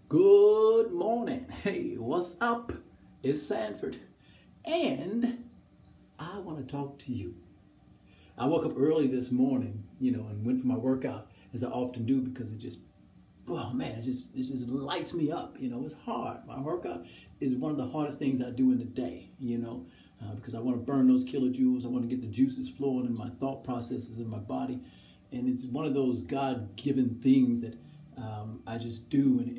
Good morning. Hey, what's up? It's Sanford. And I want to talk to you. I woke up early this morning, and went for my workout, as I often do, because it just lights me up. It's hard. My workout is one of the hardest things I do in the day, because I want to burn those kilojoules. I want to get the juices flowing in my thought processes in my body. And it's one of those God-given things that I just do, and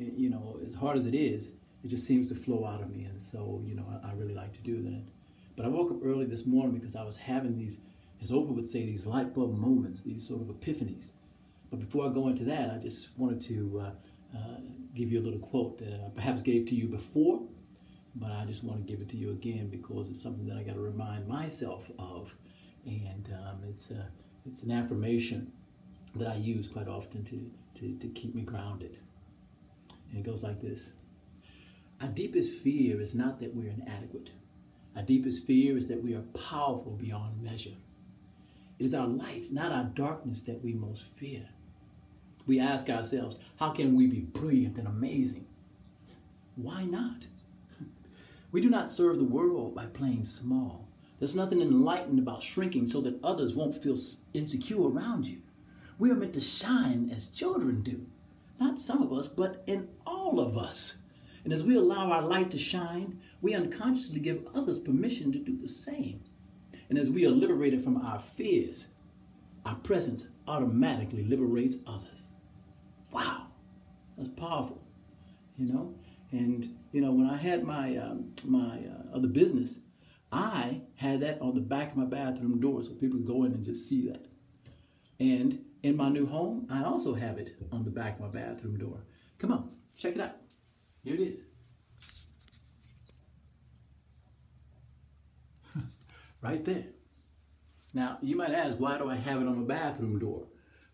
as hard as it is, it just seems to flow out of me, and so I really like to do that. But I woke up early this morning because I was having these, as Oprah would say, these light bulb moments, these sort of epiphanies. But before I go into that, I just wanted to give you a little quote that I perhaps gave to you before, but I just want to give it to you again because it's something that I got to remind myself of, and it's an affirmation that I use quite often to keep me grounded. And it goes like this. Our deepest fear is not that we're inadequate. Our deepest fear is that we are powerful beyond measure. It is our light, not our darkness, that we most fear. We ask ourselves, how can we be brilliant and amazing? Why not? We do not serve the world by playing small. There's nothing enlightened about shrinking so that others won't feel insecure around you. We are meant to shine as children do. Not some of us, but in all of us. And as we allow our light to shine, we unconsciously give others permission to do the same. And as we are liberated from our fears, our presence automatically liberates others. Wow, that's powerful, And, when I had my other business, I had that on the back of my bathroom door so people could go in and just see that. And in my new home, I also have it on the back of my bathroom door. Come on, check it out. Here it is. Right there. Now, you might ask, why do I have it on my bathroom door?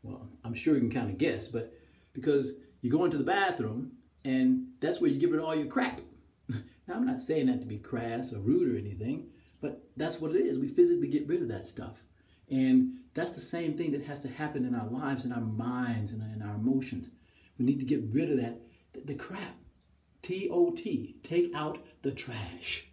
Well, I'm sure you can kind of guess, but because you go into the bathroom and that's where you get rid of all your crap. Now, I'm not saying that to be crass or rude or anything, but that's what it is. We physically get rid of that stuff. And that's the same thing that has to happen in our lives, in our minds, and in our emotions. We need to get rid of that, the crap. T-O-T, take out the trash.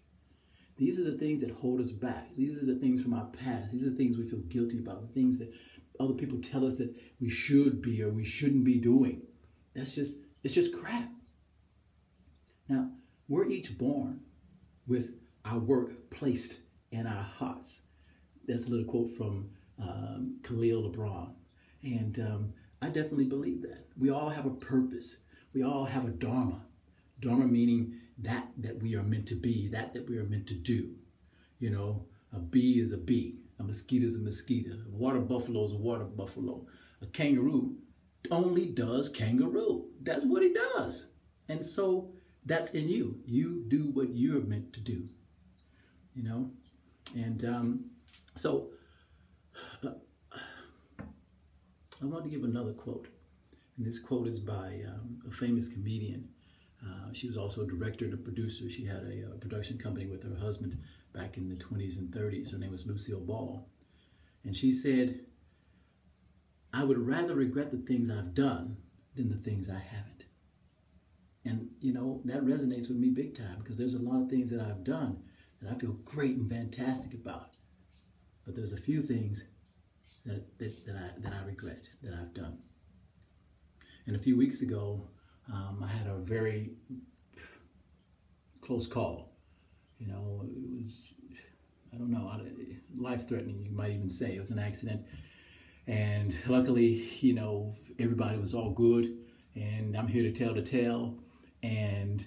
These are the things that hold us back. These are the things from our past. These are the things we feel guilty about, the things that other people tell us that we should be or we shouldn't be doing. It's just crap. Now, we're each born with our work placed in our hearts. That's a little quote from Khalil Lebron. And I definitely believe that. We all have a purpose. We all have a dharma. Dharma meaning that we are meant to be, that we are meant to do. A bee is a bee. A mosquito is a mosquito. A water buffalo is a water buffalo. A kangaroo only does kangaroo. That's what he does. And so that's in you. You do what you're meant to do. And so I want to give another quote. And this quote is by a famous comedian. She was also a director and a producer. She had a production company with her husband back in the 20s and 30s. Her name was Lucille Ball. And she said, I would rather regret the things I've done than the things I haven't. And, that resonates with me big time because there's a lot of things that I've done that I feel great and fantastic about. But there's a few things that I regret that I've done. And a few weeks ago, I had a very close call. It was, I don't know, life-threatening, you might even say. It was an accident. And luckily, everybody was all good. And I'm here to tell the tale. And,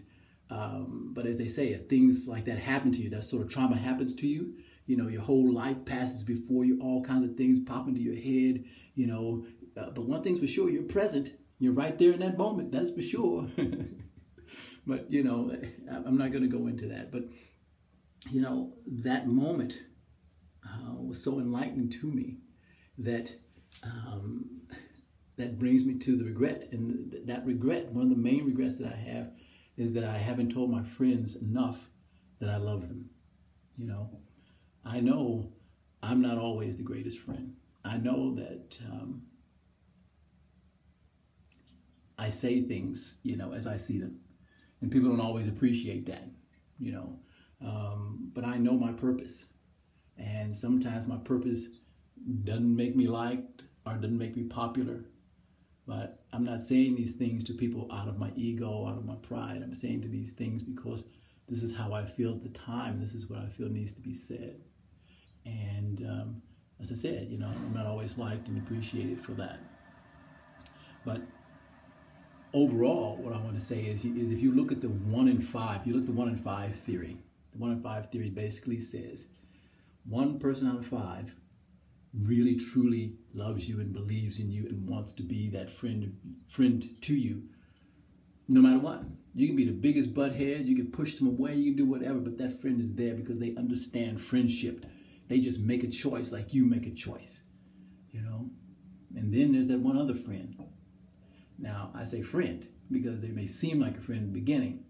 but as they say, if things like that happen to you, that sort of trauma happens to you, your whole life passes before you, all kinds of things pop into your head, but one thing's for sure, you're present. You're right there in that moment, that's for sure. But, I'm not going to go into that. But, that moment was so enlightening to me that that brings me to the regret. And that regret, one of the main regrets that I have, is that I haven't told my friends enough that I love them. I know I'm not always the greatest friend. I know that I say things, as I see them. And people don't always appreciate that, you know. But I know my purpose. And sometimes my purpose doesn't make me liked or doesn't make me popular. But I'm not saying these things to people out of my ego, out of my pride. I'm saying to these things because this is how I feel at the time. This is what I feel needs to be said. And as I said, you know, I'm not always liked and appreciated for that. But overall, what I want to say is if you look at the 1 in 5, you look at the 1 in 5 theory. The 1 in 5 theory basically says one person out of 5 really truly loves you and believes in you and wants to be that friend to you no matter what. You can be the biggest butthead, you can push them away, you can do whatever, but that friend is there because they understand friendship. They just make a choice like you make a choice, you know. And then there's that one other friend. Now, I say friend because they may seem like a friend in the beginning,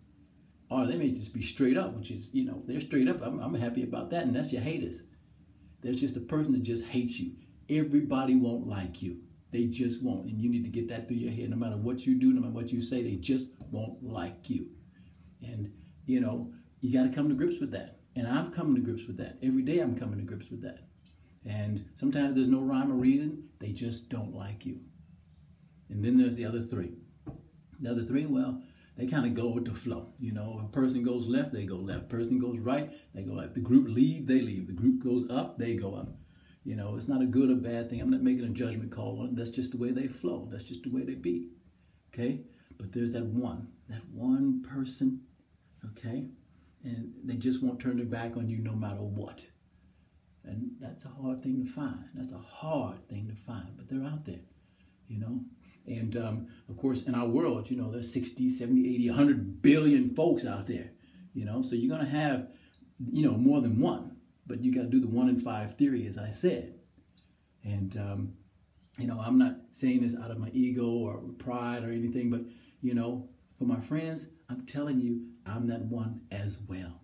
or they may just be straight up, which is, you know, if they're straight up, I'm happy about that, and that's your haters. There's just a person that just hates you. Everybody won't like you. They just won't, and you need to get that through your head. No matter what you do, no matter what you say, they just won't like you. And, you know, you got to come to grips with that. And I'm coming to grips with that. Every day I'm coming to grips with that. And sometimes there's no rhyme or reason. They just don't like you. And then there's the other 3. The other 3, well, they kind of go with the flow. You know, if a person goes left, they go left. Person goes right, they go left. The group leave, they leave. The group goes up, they go up. You know, it's not a good or bad thing. I'm not making a judgment call on it. That's just the way they flow. That's just the way they be. Okay? But there's that one person, okay? And they just won't turn their back on you no matter what. And that's a hard thing to find. That's a hard thing to find. But they're out there, you know? And, of course, in our world, you know, there's 60, 70, 80, 100 billion folks out there, you know? So you're going to have, you know, more than one. But you got to do the 1 in 5 theory, as I said. And, you know, I'm not saying this out of my ego or pride or anything, but, you know, for my friends, I'm telling you, I'm that one as well.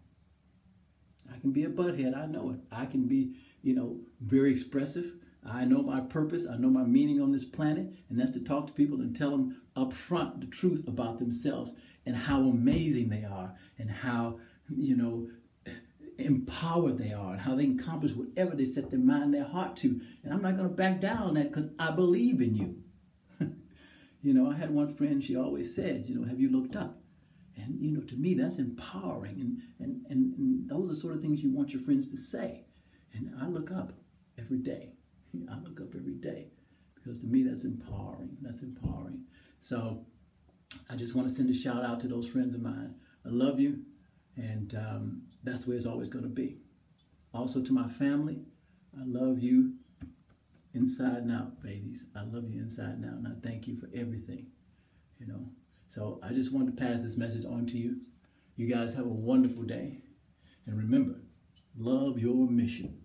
I can be a butthead. I know it. I can be, you know, very expressive. I know my purpose. I know my meaning on this planet. And that's to talk to people and tell them up front the truth about themselves and how amazing they are and how, you know, empowered they are and how they can accomplish whatever they set their mind and their heart to. And I'm not going to back down on that because I believe in you. You know, I had one friend, she always said, you know, have you looked up? And, you know, to me, that's empowering. And those are sort of things you want your friends to say. And I look up every day. I look up every day because to me, that's empowering. That's empowering. So I just want to send a shout out to those friends of mine. I love you. And that's the way it's always going to be. Also to my family, I love you inside and out, babies. I love you inside and out. And I thank you for everything, you know. So I just wanted to pass this message on to you. You guys have a wonderful day. And remember, love your mission.